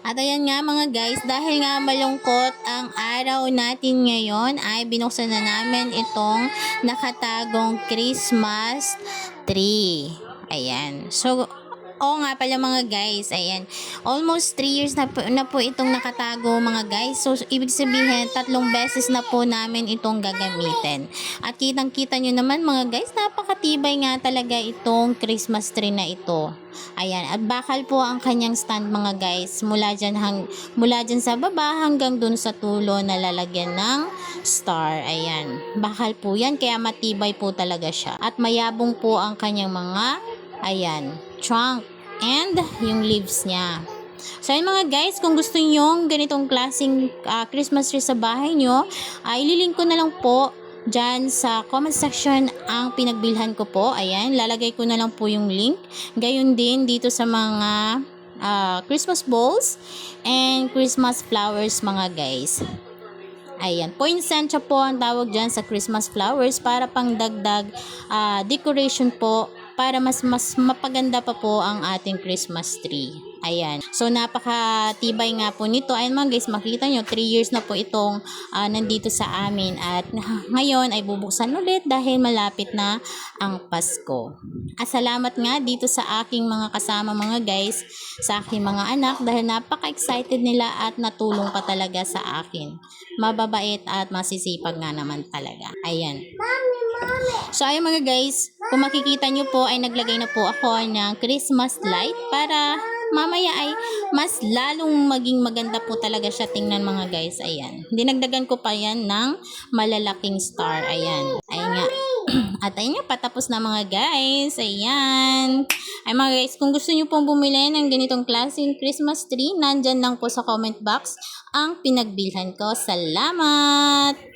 At ayan nga mga guys, dahil nga malungkot ang araw natin ngayon, ay binuksan na namin itong nakatagong Christmas tree. Ayan. So, oo nga pala mga guys, ayan. Almost 3 years na po itong nakatago mga guys. So, ibig sabihin, 3 beses na po namin itong gagamitin. At kitang-kita nyo naman mga guys, napakatibay nga talaga itong Christmas tree na ito. Ayan, at bakal po ang kanyang stand mga guys, mula dyan sa baba hanggang dun sa tulo na lalagyan ng star. Ayan, bakal po yan, kaya matibay po talaga siya. At mayabong po ang kanyang mga, ayan, trunk and yung leaves niya. So ayun mga guys, kung gusto nyo ganitong klaseng Christmas tree sa bahay nyo, ay ililink ko na lang po dyan sa comment section ang pinagbilhan ko po. Ayan, lalagay ko na lang po yung link. Gayon din dito sa mga Christmas balls and Christmas flowers mga guys. Ayan, poinsettia po ang tawag dyan sa Christmas flowers para pang dagdag decoration po, para mas mapaganda pa po ang ating Christmas tree. Ayan. So, napakatibay nga po nito. Ayan mga guys, makita nyo, 3 years na po itong nandito sa amin. At ngayon ay bubuksan ulit dahil malapit na ang Pasko. Salamat nga dito sa aking mga kasama mga guys, sa aking mga anak, dahil napaka-excited nila at natulong pa talaga sa akin. Mababait at masisipag nga naman talaga. Ayan. So, ayun mga guys, kung makikita nyo po ay naglagay na po ako ng Christmas light para mamaya ay mas lalong maging maganda po talaga siya tingnan mga guys. Ayan. Dinagdagan ko pa yan ng malalaking star. Ayan. Ayan nga. At ayun nga, patapos na mga guys. Ayan. Ay mga guys, kung gusto nyo pong bumili ng ganitong klaseng Christmas tree, nandyan lang po sa comment box ang pinagbilhan ko. Salamat!